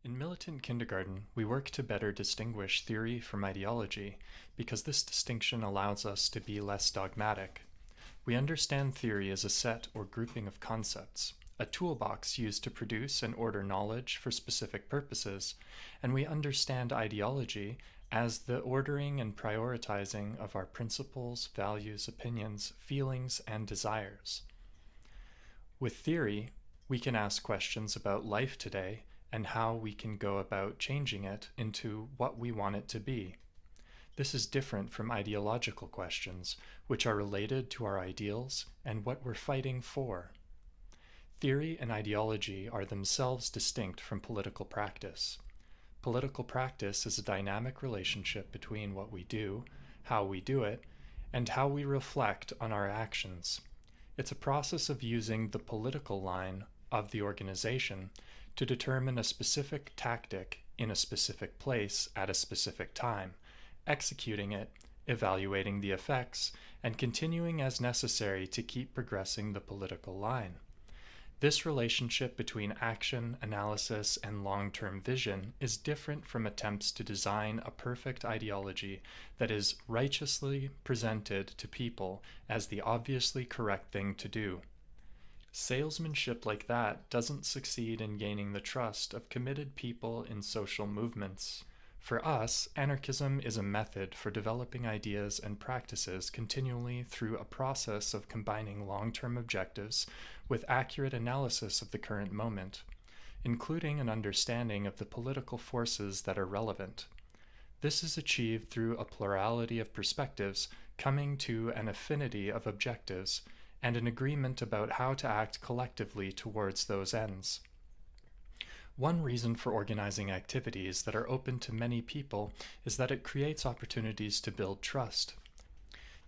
In militant kindergarten, we work to better distinguish theory from ideology because this distinction allows us to be less dogmatic. We understand theory as a set or grouping of concepts, a toolbox used to produce and order knowledge for specific purposes, and we understand ideology as the ordering and prioritizing of our principles, values, opinions, feelings, and desires. With theory, we can ask questions about life today and how we can go about changing it into what we want it to be. This is different from ideological questions, which are related to our ideals and what we're fighting for. Theory and ideology are themselves distinct from political practice. Political practice is a dynamic relationship between what we do, how we do it, and how we reflect on our actions. It's a process of using the political line of the organization to determine a specific tactic in a specific place at a specific time, executing it, evaluating the effects, and continuing as necessary to keep progressing the political line. This relationship between action, analysis, and long-term vision is different from attempts to design a perfect ideology that is righteously presented to people as the obviously correct thing to do. Salesmanship like that doesn't succeed in gaining the trust of committed people in social movements. For us, anarchism is a method for developing ideas and practices continually through a process of combining long-term objectives with accurate analysis of the current moment, including an understanding of the political forces that are relevant. This is achieved through a plurality of perspectives coming to an affinity of objectives and an agreement about how to act collectively towards those ends. One reason for organizing activities that are open to many people is that it creates opportunities to build trust.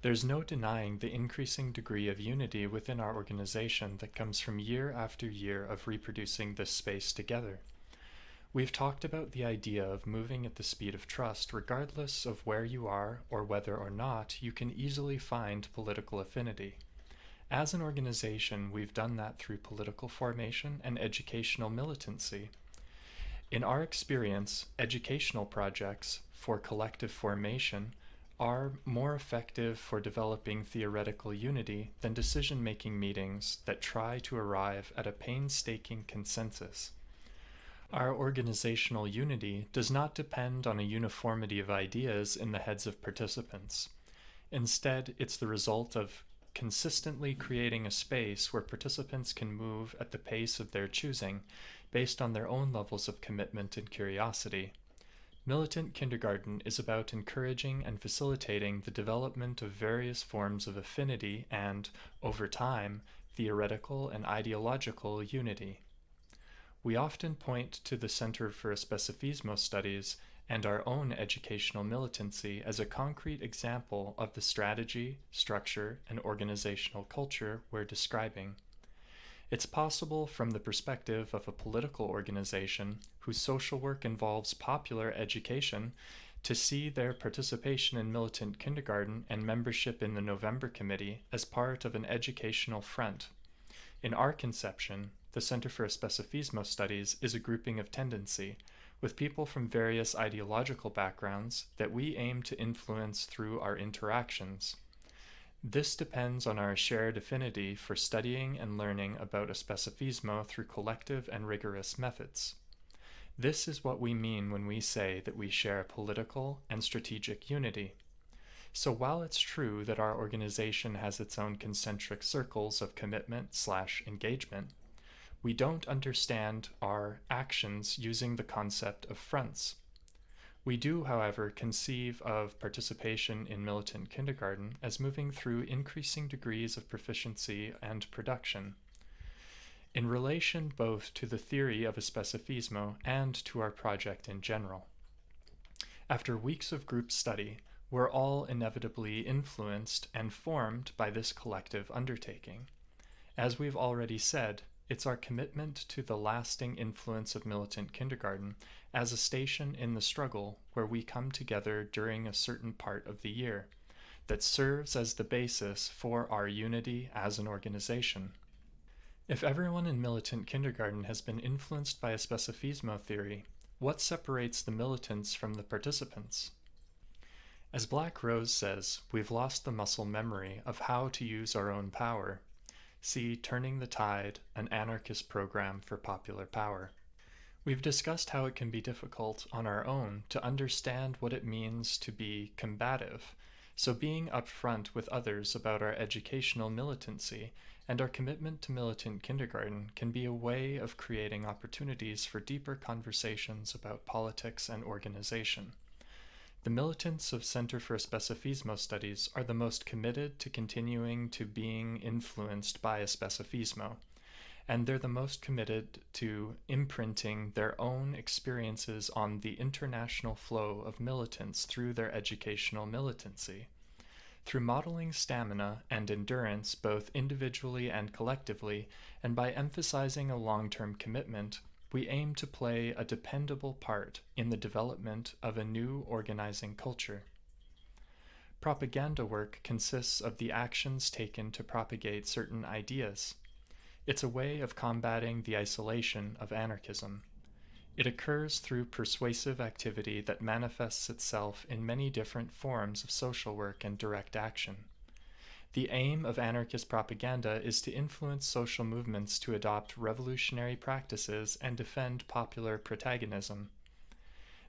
There's no denying the increasing degree of unity within our organization that comes from year after year of reproducing this space together. We've talked about the idea of moving at the speed of trust regardless of where you are or whether or not you can easily find political affinity. As an organization, we've done that through political formation and educational militancy. In our experience, educational projects for collective formation are more effective for developing theoretical unity than decision-making meetings that try to arrive at a painstaking consensus. Our organizational unity does not depend on a uniformity of ideas in the heads of participants. Instead, it's the result of consistently creating a space where participants can move at the pace of their choosing based on their own levels of commitment and curiosity. Militant kindergarten is about encouraging and facilitating the development of various forms of affinity and, over time, theoretical and ideological unity. We often point to the Center for Specialization studies and our own educational militancy as a concrete example of the strategy, structure, and organizational culture we're describing. It's possible from the perspective of a political organization whose social work involves popular education to see their participation in militant kindergarten and membership in the November Committee as part of an educational front. In our conception, the Center for Specialization studies is a grouping of tendency, with people from various ideological backgrounds that we aim to influence through our interactions. This depends on our shared affinity for studying and learning about a specificismo through collective and rigorous methods. This is what we mean when we say that we share political and strategic unity. So while it's true that our organization has its own concentric circles of commitment/engagement, we don't understand our actions using the concept of fronts. We do, however, conceive of participation in militant kindergarten as moving through increasing degrees of proficiency and production. In relation both to the theory of a specificismo and to our project in general. After weeks of group study, we're all inevitably influenced and formed by this collective undertaking. As we've already said, it's our commitment to the lasting influence of militant kindergarten as a station in the struggle where we come together during a certain part of the year that serves as the basis for our unity as an organization. If everyone in militant kindergarten has been influenced by a specificismo theory, What separates the militants from the participants? As Black Rose says, we've lost the muscle memory of how to use our own power. See Turning the Tide, an anarchist program for popular power. We've discussed how it can be difficult on our own to understand what it means to be combative, so being upfront with others about our educational militancy and our commitment to militant kindergarten can be a way of creating opportunities for deeper conversations about politics and organization. The militants of Center for Specifismo Studies are the most committed to continuing to being influenced by a specifismo, and they're the most committed to imprinting their own experiences on the international flow of militants through their educational militancy. Through modeling stamina and endurance both individually and collectively, and by emphasizing a long-term commitment, we aim to play a dependable part in the development of a new organizing culture. Propaganda work consists of the actions taken to propagate certain ideas. It's a way of combating the isolation of anarchism. It occurs through persuasive activity that manifests itself in many different forms of social work and direct action. The aim of anarchist propaganda is to influence social movements to adopt revolutionary practices and defend popular protagonism.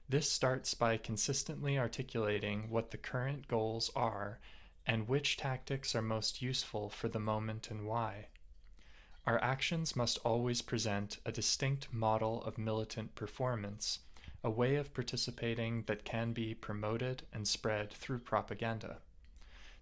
This starts by consistently articulating what the current goals are and which tactics are most useful for the moment and why. Our actions must always present a distinct model of militant performance, a way of participating that can be promoted and spread through propaganda.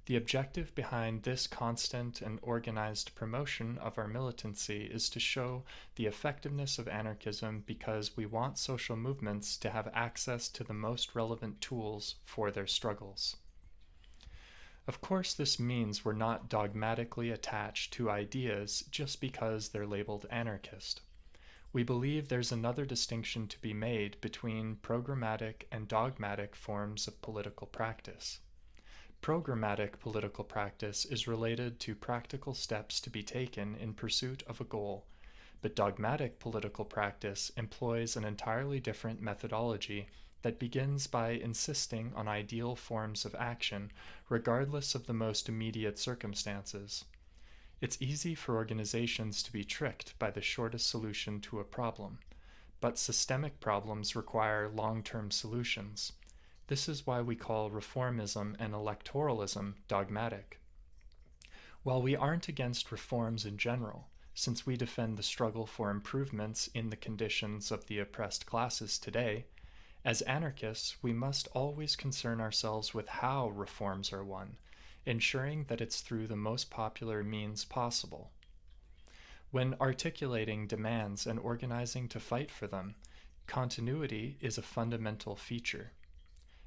The objective behind this constant and organized promotion of our militancy is to show the effectiveness of anarchism because we want social movements to have access to the most relevant tools for their struggles. Of course, this means we're not dogmatically attached to ideas just because they're labeled anarchist. We believe there's another distinction to be made between programmatic and dogmatic forms of political practice. Programmatic political practice is related to practical steps to be taken in pursuit of a goal, but dogmatic political practice employs an entirely different methodology that begins by insisting on ideal forms of action regardless of the most immediate circumstances. It's easy for organizations to be tricked by the shortest solution to a problem, but systemic problems require long-term solutions. This is why we call reformism and electoralism dogmatic. While we aren't against reforms in general, since we defend the struggle for improvements in the conditions of the oppressed classes today, as anarchists, we must always concern ourselves with how reforms are won, ensuring that it's through the most popular means possible. When articulating demands and organizing to fight for them, continuity is a fundamental feature.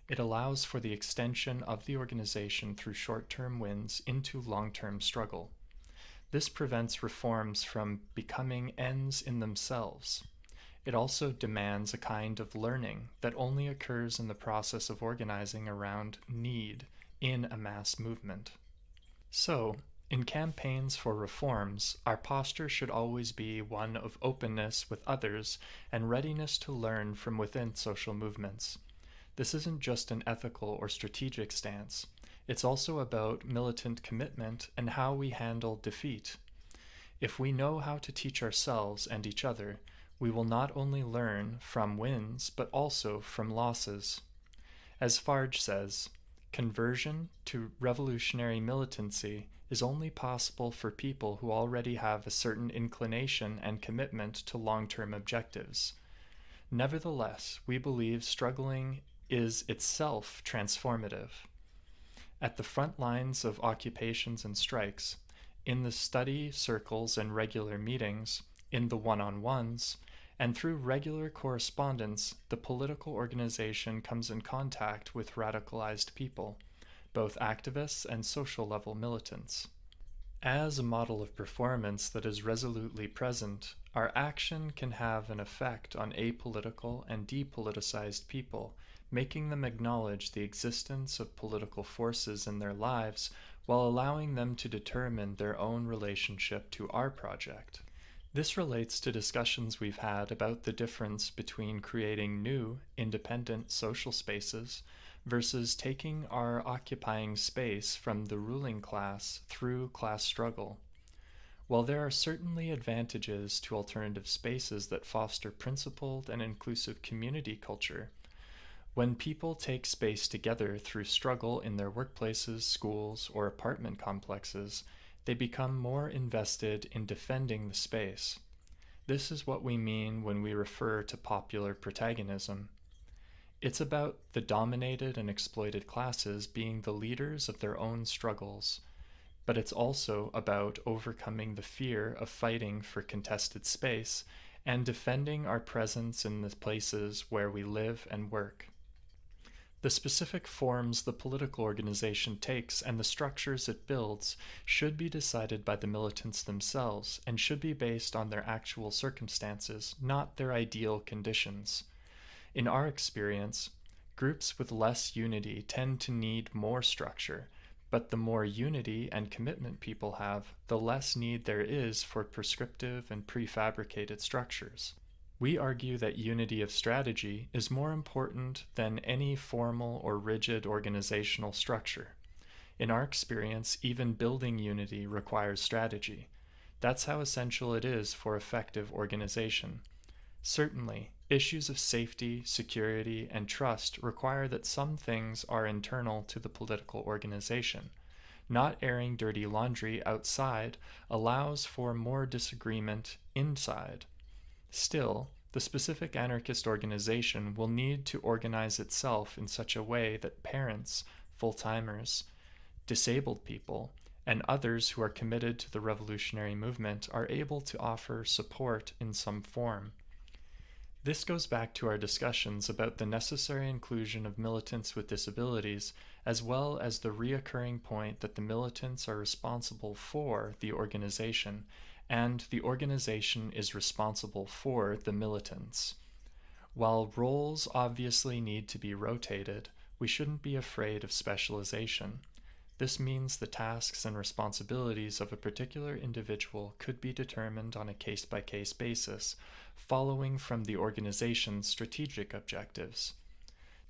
It allows for the extension of the organization through short-term wins into long-term struggle. This prevents reforms from becoming ends in themselves. It also demands a kind of learning that only occurs in the process of organizing around need in a mass movement. So, in campaigns for reforms, our posture should always be one of openness with others and readiness to learn from within social movements. This isn't just an ethical or strategic stance. It's also about militant commitment and how we handle defeat. If we know how to teach ourselves and each other, we will not only learn from wins, but also from losses. As Farge says, conversion to revolutionary militancy is only possible for people who already have a certain inclination and commitment to long-term objectives. Nevertheless, we believe struggling is itself transformative. At the front lines of occupations and strikes, in the study circles and regular meetings, in the one-on-ones, and through regular correspondence, the political organization comes in contact with radicalized people, both activists and social-level militants. As a model of performance that is resolutely present, our action can have an effect on apolitical and depoliticized people, making them acknowledge the existence of political forces in their lives while allowing them to determine their own relationship to our project. This relates to discussions we've had about the difference between creating new, independent social spaces versus taking our occupying space from the ruling class through class struggle. While there are certainly advantages to alternative spaces that foster principled and inclusive community culture, when people take space together through struggle in their workplaces, schools, or apartment complexes, they become more invested in defending the space. This is what we mean when we refer to popular protagonism. It's about the dominated and exploited classes being the leaders of their own struggles, but it's also about overcoming the fear of fighting for contested space and defending our presence in the places where we live and work. The specific forms the political organization takes and the structures it builds should be decided by the militants themselves and should be based on their actual circumstances, not their ideal conditions. In our experience, groups with less unity tend to need more structure, but the more unity and commitment people have, the less need there is for prescriptive and prefabricated structures. We argue that unity of strategy is more important than any formal or rigid organizational structure. In our experience, even building unity requires strategy. That's how essential it is for effective organization. Certainly, issues of safety, security, and trust require that some things are internal to the political organization. Not airing dirty laundry outside allows for more disagreement inside. Still, the specific anarchist organization will need to organize itself in such a way that parents, full-timers, disabled people, and others who are committed to the revolutionary movement are able to offer support in some form. This goes back to our discussions about the necessary inclusion of militants with disabilities, as well as the reoccurring point that the militants are responsible for the organization, and the organization is responsible for the militants. While roles obviously need to be rotated, we shouldn't be afraid of specialization. This means the tasks and responsibilities of a particular individual could be determined on a case-by-case basis, following from the organization's strategic objectives.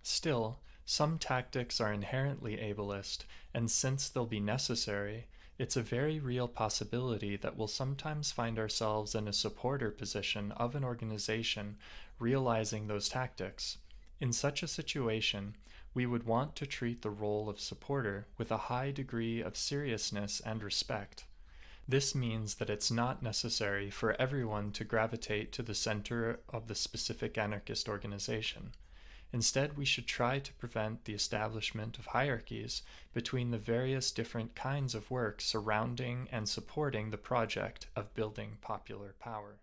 Still, some tactics are inherently ableist, and since they'll be necessary, it's a very real possibility that we'll sometimes find ourselves in a supporter position of an organization realizing those tactics. In such a situation, we would want to treat the role of supporter with a high degree of seriousness and respect. This means that it's not necessary for everyone to gravitate to the center of the specific anarchist organization. Instead, we should try to prevent the establishment of hierarchies between the various different kinds of work surrounding and supporting the project of building popular power.